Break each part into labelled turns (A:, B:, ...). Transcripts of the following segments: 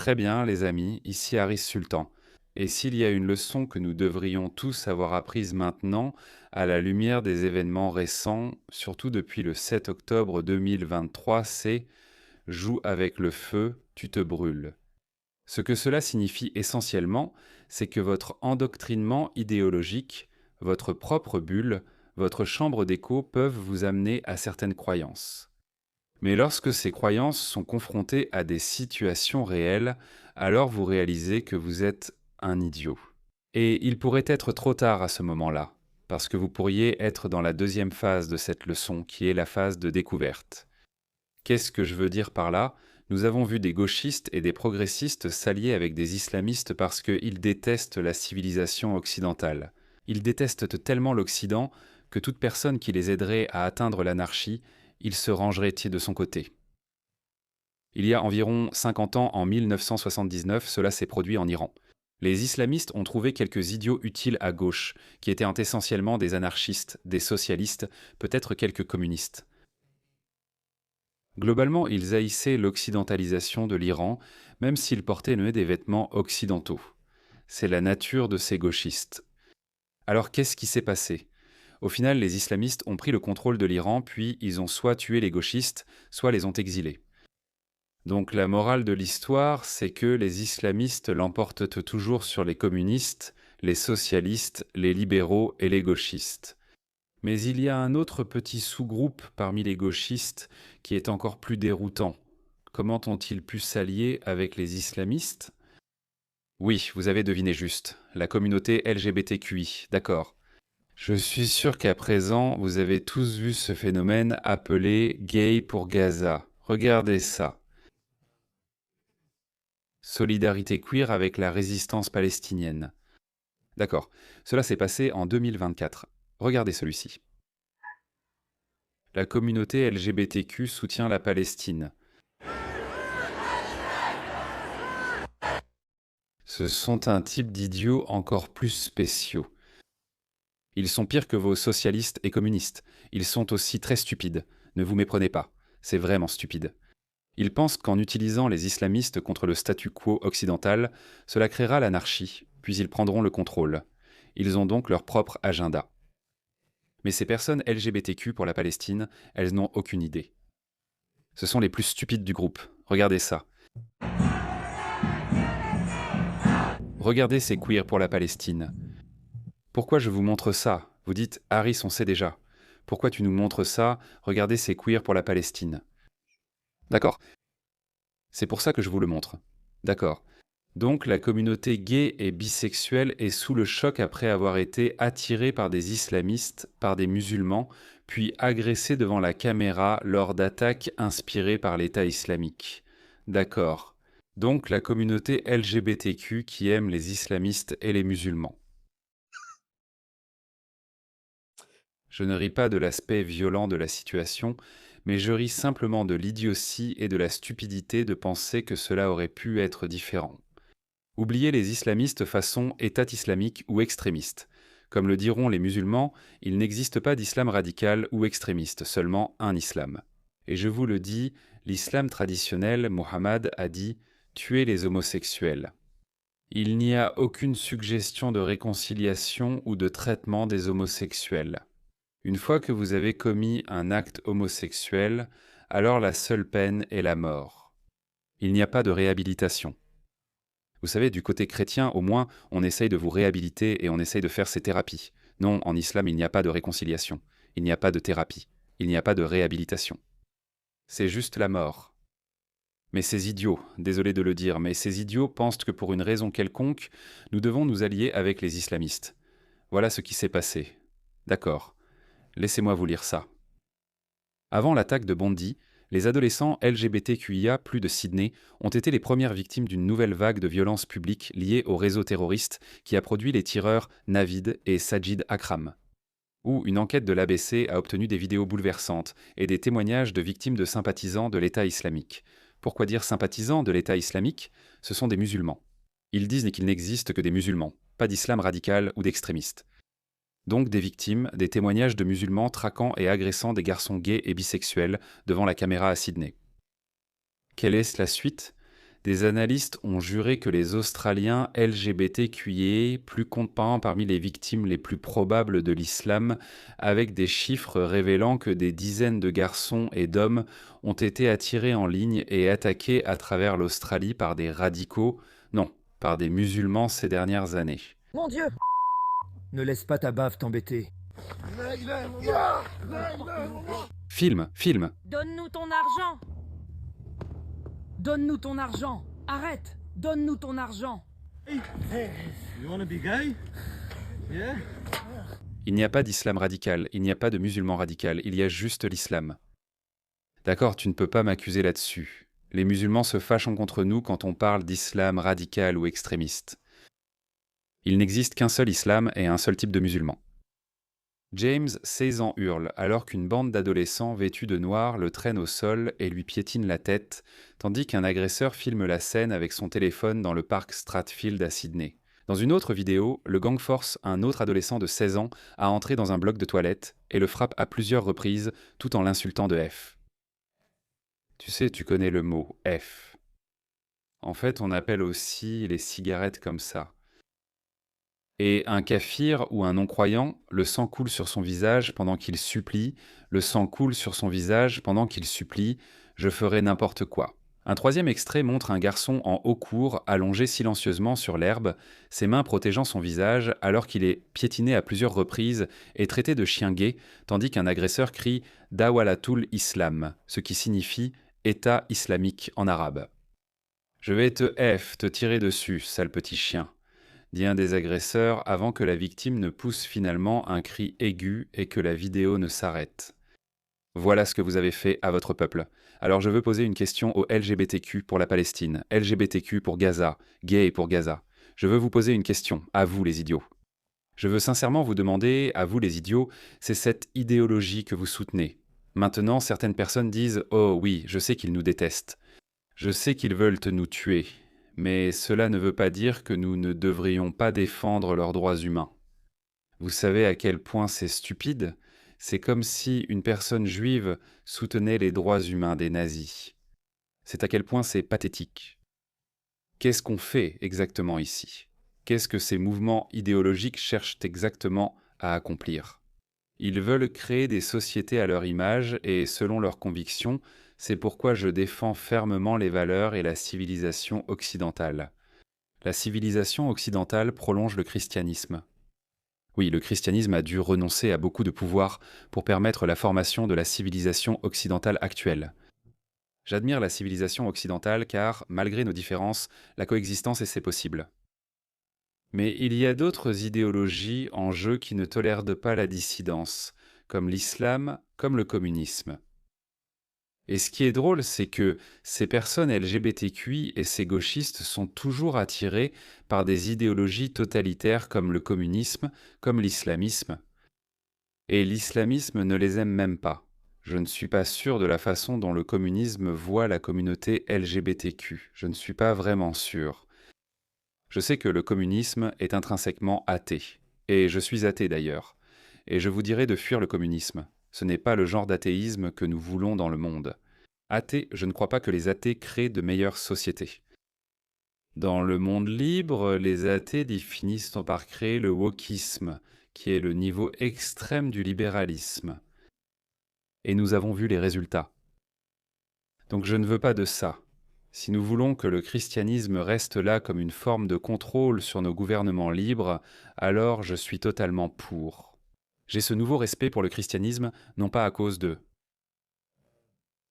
A: Très bien, les amis, ici Harris Sultan. Et s'il y a une leçon que nous devrions tous avoir apprise maintenant, à la lumière des événements récents, surtout depuis le 7 octobre 2023, c'est joue avec le feu, tu te brûles. Ce que cela signifie essentiellement, c'est que votre endoctrinement idéologique, votre propre bulle, votre chambre d'écho peuvent vous amener à certaines croyances. Mais lorsque ces croyances sont confrontées à des situations réelles, alors vous réalisez que vous êtes un idiot. Et il pourrait être trop tard à ce moment-là, parce que vous pourriez être dans la deuxième phase de cette leçon, qui est la phase de découverte. Qu'est-ce que je veux dire par là? Nous avons vu des gauchistes et des progressistes s'allier avec des islamistes parce qu'ils détestent la civilisation occidentale. Ils détestent tellement l'Occident que toute personne qui les aiderait à atteindre l'anarchie, ils se rangeraient de son côté. Il y a environ 50 ans, en 1979, cela s'est produit en Iran. Les islamistes ont trouvé quelques idiots utiles à gauche, qui étaient essentiellement des anarchistes, des socialistes, peut-être quelques communistes. Globalement, ils haïssaient l'occidentalisation de l'Iran, même s'ils portaient des vêtements occidentaux. C'est la nature de ces gauchistes. Alors qu'est-ce qui s'est passé? Au final, les islamistes ont pris le contrôle de l'Iran, puis ils ont soit tué les gauchistes, soit les ont exilés. Donc la morale de l'histoire, c'est que les islamistes l'emportent toujours sur les communistes, les socialistes, les libéraux et les gauchistes. Mais il y a un autre petit sous-groupe parmi les gauchistes qui est encore plus déroutant. Comment ont-ils pu s'allier avec les islamistes? Oui, vous avez deviné juste, la communauté LGBTQI, d'accord. Je suis sûr qu'à présent, vous avez tous vu ce phénomène appelé Gay pour Gaza. Regardez ça. Solidarité queer avec la résistance palestinienne. D'accord, cela s'est passé en 2024. Regardez celui-ci. La communauté LGBTQ soutient la Palestine. Ce sont un type d'idiots encore plus spéciaux. Ils sont pires que vos socialistes et communistes. Ils sont aussi très stupides. Ne vous méprenez pas. C'est vraiment stupide. Ils pensent qu'en utilisant les islamistes contre le statu quo occidental, cela créera l'anarchie, puis ils prendront le contrôle. Ils ont donc leur propre agenda. Mais ces personnes LGBTQ pour la Palestine, elles n'ont aucune idée. Ce sont les plus stupides du groupe. Regardez ça. Regardez ces queers pour la Palestine. Pourquoi je vous montre ça? Vous dites, Harris, on sait déjà. Pourquoi tu nous montres ça? Regardez ces queers pour la Palestine. D'accord. C'est pour ça que je vous le montre. D'accord. Donc la communauté gay et bisexuelle est sous le choc après avoir été attirée par des islamistes, par des musulmans, puis agressée devant la caméra lors d'attaques inspirées par l'État islamique. D'accord. Donc la communauté LGBTQ qui aime les islamistes et les musulmans. Je ne ris pas de l'aspect violent de la situation, mais je ris simplement de l'idiotie et de la stupidité de penser que cela aurait pu être différent. Oubliez les islamistes façon État islamique ou extrémiste. Comme le diront les musulmans, il n'existe pas d'islam radical ou extrémiste, seulement un islam. Et je vous le dis, l'islam traditionnel, Mohammed a dit « tuez les homosexuels ». Il n'y a aucune suggestion de réconciliation ou de traitement des homosexuels. Une fois que vous avez commis un acte homosexuel, alors la seule peine est la mort. Il n'y a pas de réhabilitation. Vous savez, du côté chrétien, au moins, on essaye de vous réhabiliter et on essaye de faire ces thérapies. Non, en islam, il n'y a pas de réconciliation. Il n'y a pas de thérapie. Il n'y a pas de réhabilitation. C'est juste la mort. Mais ces idiots, désolé de le dire, mais ces idiots pensent que pour une raison quelconque, nous devons nous allier avec les islamistes. Voilà ce qui s'est passé. D'accord. Laissez-moi vous lire ça. Avant l'attaque de Bondy, les adolescents LGBTQIA+ de Sydney ont été les premières victimes d'une nouvelle vague de violences publiques liée au réseau terroriste qui a produit les tireurs Navid et Sajid Akram. Où une enquête de l'ABC a obtenu des vidéos bouleversantes et des témoignages de victimes de sympathisants de l'État islamique. Pourquoi dire sympathisants de l'État islamique? Ce sont des musulmans. Ils disent qu'il n'existe que des musulmans, pas d'islam radical ou d'extrémistes. Donc des victimes, des témoignages de musulmans traquant et agressant des garçons gays et bisexuels devant la caméra à Sydney. Quelle est la suite? Des analystes ont juré que les Australiens LGBTQIA plus comptent parmi les victimes les plus probables de l'islam, avec des chiffres révélant que des dizaines de garçons et d'hommes ont été attirés en ligne et attaqués à travers l'Australie par des radicaux, non, par des musulmans ces dernières années.
B: Mon Dieu! Ne laisse pas ta baffe t'embêter.
A: Film.
C: Donne-nous ton argent! Donne-nous ton argent! Arrête! Donne-nous ton argent!
D: You wanna be gay? Yeah?
A: Il n'y a pas d'islam radical, il n'y a pas de musulman radical, il y a juste l'islam. D'accord, tu ne peux pas m'accuser là-dessus. Les musulmans se fâchent contre nous quand on parle d'islam radical ou extrémiste. Il n'existe qu'un seul islam et un seul type de musulman. James, 16 ans, hurle, alors qu'une bande d'adolescents vêtus de noir le traîne au sol et lui piétine la tête, tandis qu'un agresseur filme la scène avec son téléphone dans le parc Stratfield à Sydney. Dans une autre vidéo, le gang force un autre adolescent de 16 ans à entrer dans un bloc de toilette et le frappe à plusieurs reprises tout en l'insultant de F. Tu sais, tu connais le mot F. En fait, on appelle aussi les cigarettes comme ça. Et un kafir ou un non-croyant, le sang coule sur son visage pendant qu'il supplie, le sang coule sur son visage pendant qu'il supplie, je ferai n'importe quoi. Un troisième extrait montre un garçon en haut court, allongé silencieusement sur l'herbe, ses mains protégeant son visage alors qu'il est piétiné à plusieurs reprises et traité de chien gay, tandis qu'un agresseur crie « Dawalatul Islam », ce qui signifie « État islamique » en arabe. « Je vais te tirer dessus, sale petit chien », dit un des agresseurs avant que la victime ne pousse finalement un cri aigu et que la vidéo ne s'arrête. Voilà ce que vous avez fait à votre peuple. Alors je veux poser une question au LGBTQ pour la Palestine, LGBTQ pour Gaza, gay pour Gaza. Je veux vous poser une question, à vous les idiots. Je veux sincèrement vous demander, à vous les idiots, c'est cette idéologie que vous soutenez. Maintenant, certaines personnes disent « Oh oui, je sais qu'ils nous détestent. Je sais qu'ils veulent nous tuer. » Mais cela ne veut pas dire que nous ne devrions pas défendre leurs droits humains. Vous savez à quel point c'est stupide ? C'est comme si une personne juive soutenait les droits humains des nazis. C'est à quel point c'est pathétique. Qu'est-ce qu'on fait exactement ici ? Qu'est-ce que ces mouvements idéologiques cherchent exactement à accomplir ? Ils veulent créer des sociétés à leur image et, selon leurs convictions, c'est pourquoi je défends fermement les valeurs et la civilisation occidentale. La civilisation occidentale prolonge le christianisme. Oui, le christianisme a dû renoncer à beaucoup de pouvoir pour permettre la formation de la civilisation occidentale actuelle. J'admire la civilisation occidentale car, malgré nos différences, la coexistence est possible. Mais il y a d'autres idéologies en jeu qui ne tolèrent pas la dissidence, comme l'islam, comme le communisme. Et ce qui est drôle, c'est que ces personnes LGBTQI et ces gauchistes sont toujours attirés par des idéologies totalitaires comme le communisme, comme l'islamisme. Et l'islamisme ne les aime même pas. Je ne suis pas sûr de la façon dont le communisme voit la communauté LGBTQ. Je ne suis pas vraiment sûr. Je sais que le communisme est intrinsèquement athée. Et je suis athée d'ailleurs. Et je vous dirai de fuir le communisme. Ce n'est pas le genre d'athéisme que nous voulons dans le monde. Athée, je ne crois pas que les athées créent de meilleures sociétés. Dans le monde libre, les athées finissent par créer le wokisme, qui est le niveau extrême du libéralisme. Et nous avons vu les résultats. Donc je ne veux pas de ça. Si nous voulons que le christianisme reste là comme une forme de contrôle sur nos gouvernements libres, alors je suis totalement pour. J'ai ce nouveau respect pour le christianisme, non pas à cause de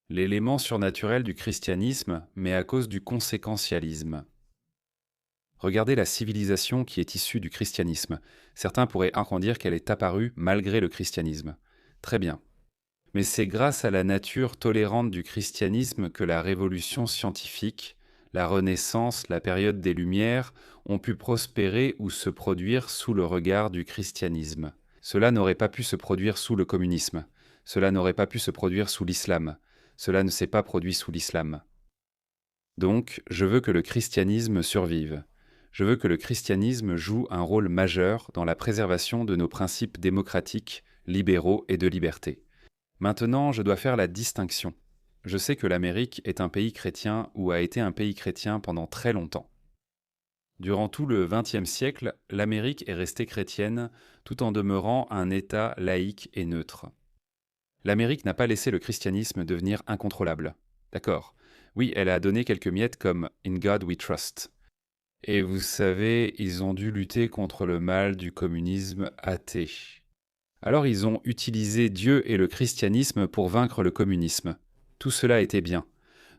A: l'élément surnaturel du christianisme, mais à cause du conséquentialisme. Regardez la civilisation qui est issue du christianisme. Certains pourraient dire qu'elle est apparue malgré le christianisme. Très bien. Mais c'est grâce à la nature tolérante du christianisme que la révolution scientifique, la Renaissance, la période des Lumières ont pu prospérer ou se produire sous le regard du christianisme. Cela n'aurait pas pu se produire sous le communisme. Cela n'aurait pas pu se produire sous l'islam. Cela ne s'est pas produit sous l'islam. Donc, je veux que le christianisme survive. Je veux que le christianisme joue un rôle majeur dans la préservation de nos principes démocratiques, libéraux et de liberté. Maintenant, je dois faire la distinction. je sais que l'Amérique est un pays chrétien ou a été un pays chrétien pendant très longtemps. Durant tout le XXe siècle, l'Amérique est restée chrétienne tout en demeurant un État laïque et neutre. L'Amérique n'a pas laissé le christianisme devenir incontrôlable. D'accord. Oui, elle a donné quelques miettes comme In God We Trust. Et vous savez, ils ont dû lutter contre le mal du communisme athée. Alors ils ont utilisé Dieu et le christianisme pour vaincre le communisme. Tout cela était bien.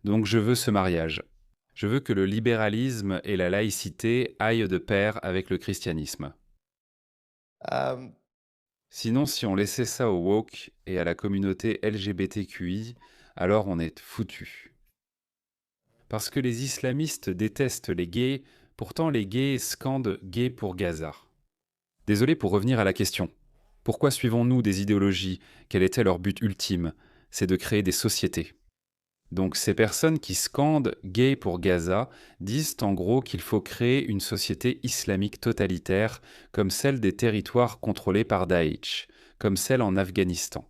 A: Donc je veux ce mariage. Je veux que le libéralisme et la laïcité aillent de pair avec le christianisme.
E: Um,
A: Sinon, si on laissait ça au woke et à la communauté LGBTQI, alors on est foutu. Parce que les islamistes détestent les gays, pourtant les gays scandent gay pour Gaza. Désolé pour revenir à la question. Pourquoi suivons-nous des idéologies? Quel était leur but ultime? C'est de créer des sociétés. Donc ces personnes qui scandent gay pour Gaza disent en gros qu'il faut créer une société islamique totalitaire comme celle des territoires contrôlés par Daesh, comme celle en Afghanistan.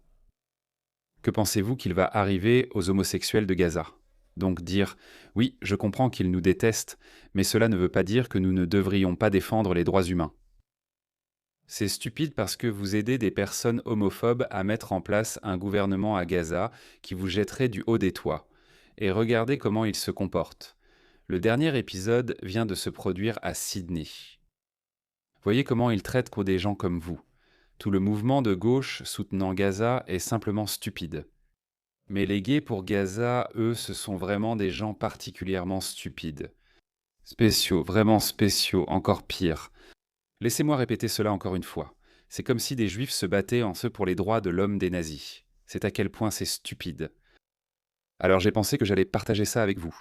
A: Que pensez-vous qu'il va arriver aux homosexuels de Gaza? Donc dire « Oui, je comprends qu'ils nous détestent, mais cela ne veut pas dire que nous ne devrions pas défendre les droits humains. » C'est stupide parce que vous aidez des personnes homophobes à mettre en place un gouvernement à Gaza qui vous jetterait du haut des toits. Et regardez comment ils se comportent. Le dernier épisode vient de se produire à Sydney. Voyez comment ils traitent des gens comme vous. Tout le mouvement de gauche soutenant Gaza est simplement stupide. Mais les gays pour Gaza, eux, ce sont vraiment des gens particulièrement stupides. Spéciaux, vraiment spéciaux, encore pire. Laissez-moi répéter cela encore une fois. C'est comme si des juifs se battaient en ceux pour les droits de l'homme des nazis. C'est à quel point c'est stupide. Alors j'ai pensé que j'allais partager ça avec vous.